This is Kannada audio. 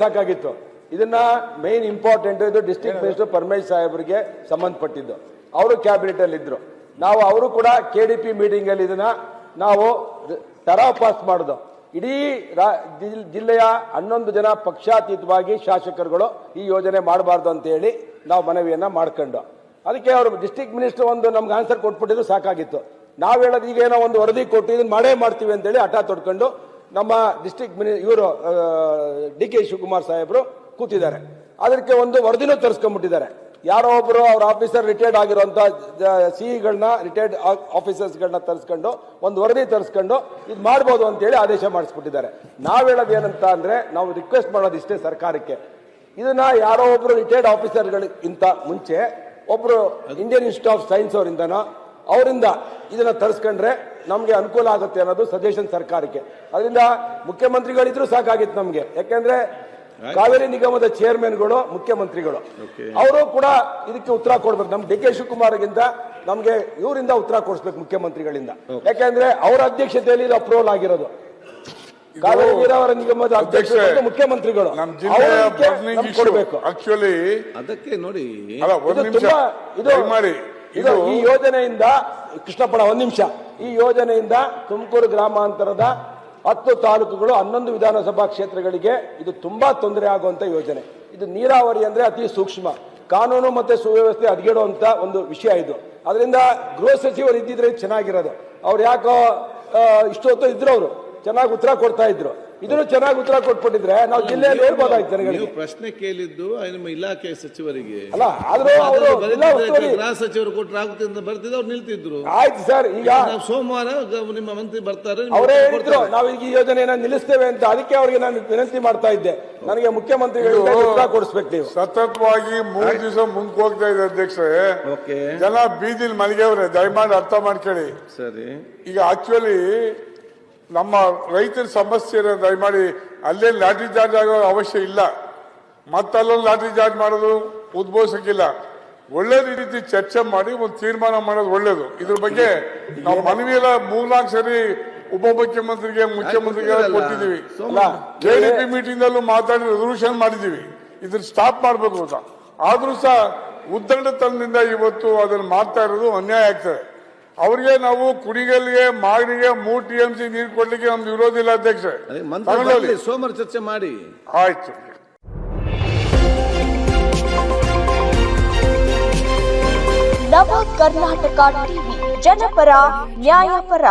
ಸಾಕಾಗಿತ್ತು. ಇದನ್ನ ಮೇನ್ ಇಂಪಾರ್ಟೆಂಟ್ ಇದು ಡಿಸ್ಟ್ರಿಕ್ಟ್ ಮಿನಿಸ್ಟರ್ ಪರಮೇಶ್ ಸಾಹೇಬರಿಗೆ ಸಂಬಂಧಪಟ್ಟಿದ್ದು. ಅವರು ಕ್ಯಾಬಿನೆಟ್ ಅಲ್ಲಿ ಇದ್ರು. ನಾವು ಅವರು ಕೂಡ KDP ಮೀಟಿಂಗ್ ಅಲ್ಲಿ ಇದನ್ನ ನಾವು ಟರಾವ್ ಪಾಸ್ ಮಾಡುದು. ಇಡೀ ಜಿಲ್ಲೆಯ 11 ಜನ ಪಕ್ಷಾತೀತವಾಗಿ ಶಾಸಕರುಗಳು ಈ ಯೋಜನೆ ಮಾಡಬಾರ್ದು ಅಂತ ಹೇಳಿ ನಾವು ಮನವಿಯನ್ನ ಮಾಡ್ಕೊಂಡು, ಅದಕ್ಕೆ ಅವರು ಡಿಸ್ಟ್ರಿಕ್ಟ್ ಮಿನಿಸ್ಟರ್ ಒಂದು ನಮ್ಗೆ ಆನ್ಸರ್ ಕೊಟ್ಬಿಟ್ಟಿದ್ರು ಸಾಕಾಗಿತ್ತು. ನಾವು ಹೇಳೋದು ಈಗೇನೋ ಒಂದು ವರದಿ ಕೊಟ್ಟು ಇದನ್ನ ಮಾಡೇ ಮಾಡ್ತೀವಿ ಅಂತೇಳಿ ಹಠ ತೊಡ್ಕೊಂಡು ನಮ್ಮ ಡಿಸ್ಟ್ರಿಕ್ಟ್ ಇವರು DK ಶಿವಕುಮಾರ್ ಸಾಹೇಬರು ಕೂತಿದ್ದಾರೆ. ಅದಕ್ಕೆ ಒಂದು ವರದಿನೂ ತರಿಸ್ಕೊಂಡ್ಬಿಟ್ಟಿದ್ದಾರೆ. ಯಾರೋ ಒಬ್ರು ಅವ್ರ ಆಫೀಸರ್ ರಿಟೈರ್ಡ್ ಆಗಿರುವಂತ ಸಿಇಗಳನ್ನ ರಿಟೈರ್ಡ್ ಆಫೀಸರ್ಸ್ಗಳನ್ನ ತರಿಸ್ಕೊಂಡು ಒಂದು ವರದಿ ತರಿಸ್ಕೊಂಡು ಇದು ಮಾಡ್ಬೋದು ಅಂತೇಳಿ ಆದೇಶ ಮಾಡಿಸ್ಬಿಟ್ಟಿದ್ದಾರೆ. ನಾವ್ ಹೇಳೋದು ಏನಂತ ಅಂದ್ರೆ, ನಾವು ರಿಕ್ವೆಸ್ಟ್ ಮಾಡೋದು ಇಷ್ಟೇ ಸರ್ಕಾರಕ್ಕೆ, ಇದನ್ನ ಯಾರೋ ಒಬ್ರು ರಿಟೈರ್ಡ್ ಆಫೀಸರ್ಗಳಿಗಿಂತ ಮುಂಚೆ ಒಬ್ರು ಇಂಡಿಯನ್ ಇನ್ಸ್ಟಿಟ್ಯೂಟ್ ಆಫ್ ಸೈನ್ಸ್ ಅವರಿಂದ ಇದನ್ನ ತರಿಸ್ಕೊಂಡ್ರೆ ನಮ್ಗೆ ಅನುಕೂಲ ಆಗುತ್ತೆ ಅನ್ನೋದು ಸಜೆಷನ್ ಸರ್ಕಾರಕ್ಕೆ. ಅದರಿಂದ ಮುಖ್ಯಮಂತ್ರಿಗಳಿದ್ರು ಸಾಕಾಗಿತ್ತು ನಮ್ಗೆ, ಯಾಕೆಂದ್ರೆ ಕಾವೇರಿ ನಿಗಮದ ಚೇರ್ಮನ್ಗಳು ಮುಖ್ಯಮಂತ್ರಿಗಳು, ಅವರು ಕೂಡ ಇದಕ್ಕೆ ಉತ್ತರ ಕೊಡ್ಬೇಕು. ನಮ್ DK ಶಿವಕುಮಾರ್ಗಿಂತ ನಮ್ಗೆ ಇವರಿಂದ ಉತ್ತರ ಕೊಡಿಸ್ಬೇಕು ಮುಖ್ಯಮಂತ್ರಿಗಳಿಂದ, ಯಾಕೆಂದ್ರೆ ಅವರ ಅಧ್ಯಕ್ಷತೆಯಲ್ಲಿ ಇದು ಅಪ್ರೂವಲ್ ಆಗಿರೋದು. ಕಾವೇರಿ ನೀರಾವರಿ ನಿಗಮದ ಅಧ್ಯಕ್ಷ ಮುಖ್ಯಮಂತ್ರಿಗಳು ಕೊಡಬೇಕು. ಆಕ್ಚುಲಿ ಅದಕ್ಕೆ ನೋಡಿ, ಇದು ಈ ಯೋಜನೆಯಿಂದ ಕೃಷ್ಣಪ್ಪಣ ಒಂದ್ ನಿಮಿಷ, ಈ ಯೋಜನೆಯಿಂದ ತುಮಕೂರು ಗ್ರಾಮಾಂತರದ 10 ತಾಲೂಕುಗಳು 11 ವಿಧಾನಸಭಾ ಕ್ಷೇತ್ರಗಳಿಗೆ ಇದು ತುಂಬಾ ತೊಂದರೆ ಆಗುವಂತ ಯೋಜನೆ. ಇದು ನೀರಾವರಿ ಅಂದ್ರೆ ಅತಿ ಸೂಕ್ಷ್ಮ, ಕಾನೂನು ಮತ್ತೆ ಸುವ್ಯವಸ್ಥೆ ಹದಗೆಡುವಂತ ಒಂದು ವಿಷಯ ಇದು. ಅದರಿಂದ ಗೃಹ ಸಚಿವರು ಇದ್ದಿದ್ರೆ ಚೆನ್ನಾಗಿರೋದು. ಅವ್ರು ಯಾಕೋ ಇಷ್ಟೊತ್ತು ಇದ್ರು, ಅವರು ಚೆನ್ನಾಗಿ ಉತ್ತರ ಕೊಡ್ತಾ ಇದ್ರು. ಇದನ್ನು ಚೆನ್ನಾಗಿ ಉತ್ತರ ಕೊಟ್ಬಿಟ್ಟಿದ್ರೆ ನಾವು ಜಿಲ್ಲೆಯಲ್ಲಿ ಹೇಳ್ಬೋದಾಯ್ತು ಜನಗಳಿಗೆ. ಪ್ರಶ್ನೆ ಕೇಳಿದ್ದು ನಿಮ್ಮ ಇಲಾಖೆ ಸಚಿವರಿಗೆ ಅಲ್ಲ, ಆದ್ರೂ ಅವರು ಗೃಹ ಸಚಿವರು ಕೊಟ್ಟರೆ ಆಗುತ್ತೆ ಅಂತ ಬರ್ತಿದ್ರು, ಅವ್ರು ನಿಲ್ತಿದ್ರು. ಆಯ್ತು ಸರ್, ಈಗ ಸೋಮವಾರ ನಿಮ್ಮ ಮಂತ್ರಿ ಬರ್ತಾರೆ, ಅವರೇ ಹೇಳಿದ್ರು ನಾವು ಈಗ ಈ ಯೋಜನೆಯನ್ನ ನಿಲ್ಲಿಸ್ತೇವೆ ಅಂತ. ಅದಕ್ಕೆ ಅವರಿಗೆ ನಾನು ವಿನಂತಿ ಮಾಡ್ತಾ ಇದ್ದೆ, ನನಗೆ ಮುಖ್ಯಮಂತ್ರಿಗಳಿಗೆ ಉತ್ತರ ಕೊಡಿಸ್ಬೇಕು. ನೀವು ಸತತವಾಗಿ 3 ದಿವಸ ಮುಂದಕ್ಕೆ ಹೋಗ್ತಾ ಇದೆ ಅಧ್ಯಕ್ಷರೇ. ಜನ ಬೀದಿಲಿ ಮಲಗಿಯವ್ರೆ, ದಯಮಾಡಿ ಅರ್ಥ ಮಾಡ್ಕೊಳ್ಳಿ. ಸರಿ, ಈಗ ಆಕ್ಚುಲಿ ನಮ್ಮ ರೈತರ ಸಮಸ್ಯೆ ದಯಮಾಡಿ ಅಲ್ಲೇ ಲಾಠಿ ಚಾರ್ಜ್ ಆಗೋ ಅವಶ್ಯ ಇಲ್ಲ, ಮತ್ತಲ್ಲೊಂದು ಲಾಠಿ ಚಾರ್ಜ್ ಮಾಡೋದು ಉದ್ಭವಿಸಕ್ಕಿಲ್ಲ. ಒಳ್ಳೆ ರೀತಿ ಚರ್ಚೆ ಮಾಡಿ ಒಂದು ತೀರ್ಮಾನ ಮಾಡೋದು ಒಳ್ಳೇದು. ಇದ್ರ ಬಗ್ಗೆ ನಾವು ಮನವಿಯೆಲ್ಲ 3-4 ಸರಿ ಉಪಮುಖ್ಯಮಂತ್ರಿಗೆ ಮುಖ್ಯಮಂತ್ರಿಗೆ ಕೊಟ್ಟಿದ್ದೀವಿ. KDP ಮೀಟಿಂಗ್ ಅಲ್ಲೂ ಮಾತಾಡಿ ರೆಸಲ್ಯೂಷನ್ ಮಾಡಿದ್ದೀವಿ, ಇದನ್ನ ಸ್ಟಾಪ್ ಮಾಡಬೇಕು ಅಂತ. ಆದ್ರೂ ಸಹ ಉದ್ದಂಡತನದಿಂದ ಇವತ್ತು ಅದನ್ನ ಮಾಡ್ತಾ ಇರೋದು ಅನ್ಯಾಯ ಆಗ್ತದೆ. ಅವ್ರಿಗೆ ನಾವು ಕುಡಿಗಲ್ಗೆ ಮಾಗಡಿಗೆ 3 TMC ನೀರು ಕೊಡ್ಲಿಕ್ಕೆ ನಮ್ದು ವಿರೋಧ ಇಲ್ಲ ಅಧ್ಯಕ್ಷ. ಸೋಮವಾರ ಚರ್ಚೆ ಮಾಡಿ ಆಯ್ತು. ನವ ಕರ್ನಾಟಕ ಟಿವಿ, ಜನಪರ ನ್ಯಾಯಪರ.